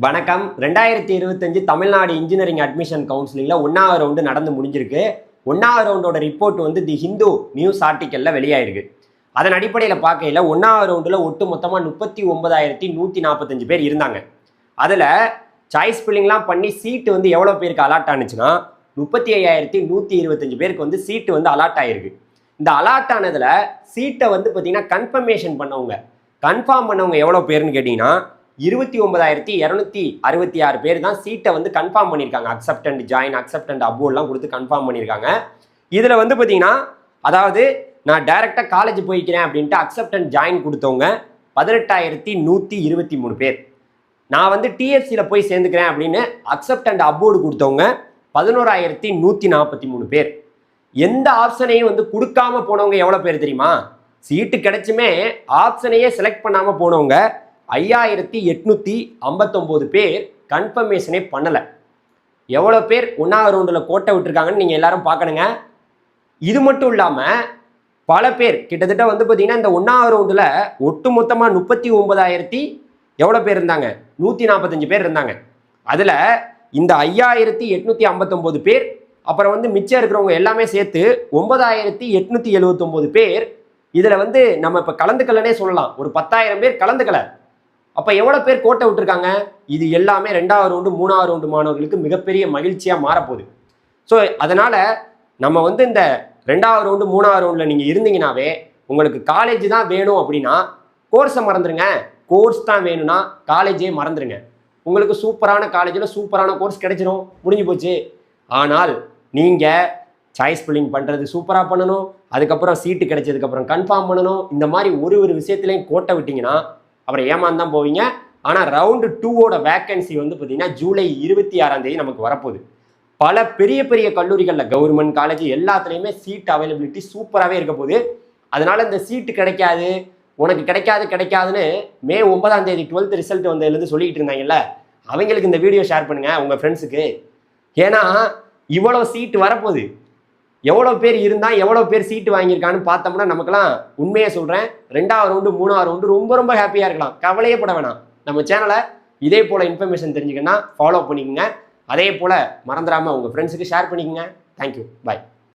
வணக்கம். 2025 Tamil Nadu engineering admission கவுன்சிலிங்ல 1வது round நடந்து முடிஞ்சிருக்கு. 1வது ரவுண்டோட ரிப்போர்ட் வந்து தி ஹிந்து நியூஸ் ஆர்டிக்கல்ல வெளியாயிருக்கு. அதன் அடிப்படையில் பார்க்கையில் 1வது ரவுண்டில் ஒட்டு மொத்தமாக 39,145 பேர் இருந்தாங்க. அதில் சாய்ஸ் ஃபில்லிங்லாம் பண்ணி சீட்டு வந்து எவ்வளோ பேருக்கு அலாட் ஆனிச்சுன்னா 35,125 பேருக்கு வந்து சீட்டு வந்து அலாட் ஆகிருக்கு. இந்த அலாட் ஆனதில் சீட்டை வந்து பார்த்தீங்கன்னா கன்ஃபர்மேஷன் கன்ஃபார்ம் பண்ணவங்க எவ்வளோ பேருன்னு கேட்டிங்கன்னா 29,266 பேர் தான் சீட்டை வந்து கன்ஃபார்ம் பண்ணியிருக்காங்க. Accept and join, accept and அப்ரூவல்லாம் கொடுத்து கன்ஃபார்ம் பண்ணியிருக்காங்க. இதில் வந்து பார்த்தீங்கன்னா அதாவது நான் டைரெக்டாக காலேஜ் போய்க்கிறேன் அப்படின்ட்டு அக்செப்ட் அண்ட் ஜாயின் கொடுத்தவங்க 18,123 பேர். நான் வந்து டிஎஃப்சியில் போய் சேர்ந்துக்கிறேன் அப்படின்னு அக்செப்ட் அண்ட் அப்ரூவ்டு கொடுத்தவங்க 11,143 பேர். எந்த ஆப்ஷனையும் வந்து கொடுக்காம போனவங்க எவ்வளோ பேர் தெரியுமா? சீட்டு கிடைச்சுமே ஆப்ஷனையே செலக்ட் பண்ணாமல் போனவங்க 5,859 பேர் கன்ஃபர்மேஷனே பண்ணலை. எவ்வளோ பேர் 1வது ரவுண்டில் கோட்டை விட்டுருக்காங்கன்னு நீங்கள் எல்லாரும் பார்க்கணுங்க. இது மட்டும் இல்லாமல் பல பேர் கிட்டத்தட்ட வந்து பார்த்தீங்கன்னா இந்த 1வது ரவுண்டில் ஒட்டு மொத்தமாக 39,000 எவ்வளோ பேர் இருந்தாங்க? 145 பேர் இருந்தாங்க. அதில் இந்த 5,859 பேர் அப்புறம் வந்து மிச்சம் இருக்கிறவங்க எல்லாமே சேர்த்து 9,879 பேர். இதில் வந்து நம்ம இப்போ கலந்துக்கலனே சொல்லலாம். ஒரு 10,000 பேர் கலந்துக்கல. அப்போ எவ்வளோ பேர் கோட்டை விட்டுருக்காங்க? இது எல்லாமே 2வது ரவுண்டு 3வது ரவுண்டு மாணவர்களுக்கு மிகப்பெரிய மகிழ்ச்சியாக மாறப்போகுது. ஸோ அதனால் நம்ம வந்து இந்த 2வது ரவுண்டு 3வது ரவுண்டில் நீங்கள் இருந்தீங்கன்னாவே உங்களுக்கு காலேஜ் தான் வேணும் அப்படின்னா கோர்ஸை மறந்துடுங்க. கோர்ஸ் தான் வேணும்னா காலேஜே மறந்துடுங்க. உங்களுக்கு சூப்பரான காலேஜில் சூப்பரான கோர்ஸ் கிடைச்சிரும், முடிஞ்சு போச்சு. ஆனால் நீங்கள் சாய்ஸ் ஃபில்லிங் பண்ணுறது சூப்பராக பண்ணணும், அதுக்கப்புறம் சீட்டு கிடைச்சதுக்கப்புறம் கன்ஃபார்ம் பண்ணணும். இந்த மாதிரி ஒரு விஷயத்துலையும் கோட்டை விட்டிங்கன்னா அப்புறம் ஏமாந்தான் போவீங்க. ஆனால் ரவுண்டு 2வோட வேக்கன்சி வந்து பார்த்தீங்கன்னா ஜூலை 26 நமக்கு வரப்போகுது. பல பெரிய பெரிய கல்லூரிகளில் கவர்மெண்ட் காலேஜ் எல்லாத்துலேயுமே சீட் அவைலபிலிட்டி சூப்பராகவே இருக்க போகுது. அதனால் இந்த சீட்டு கிடைக்காது, உனக்கு கிடைக்காதுன்னு மே 9 12th ரிசல்ட் வந்ததுலேருந்து சொல்லிக்கிட்டு இருந்தாங்கல்ல, அவங்களுக்கு இந்த வீடியோ ஷேர் பண்ணுங்கள் உங்கள் ஃப்ரெண்ட்ஸுக்கு. ஏன்னா இவ்வளோ சீட்டு வரப்போகுது. எவ்வளோ பேர் இருந்தால் எவ்வளோ பேர் சீட்டு வாங்கியிருக்கான்னு பார்த்தோம்னா நமக்குலாம் உண்மையை சொல்கிறேன், 2வது ரவுண்டு 3வது ரவுண்டு ரொம்ப ஹாப்பியாக இருக்கலாம். கவலையே பட வேணாம். நம்ம சேனலை இதே போல் இன்ஃபர்மேஷன் தெரிஞ்சுக்கன்னா ஃபாலோ பண்ணிக்கோங்க. அதே போல் மறந்துடாமல் உங்கள் ஃப்ரெண்ட்ஸுக்கு ஷேர் பண்ணிக்கோங்க. தேங்க்யூ, பாய்.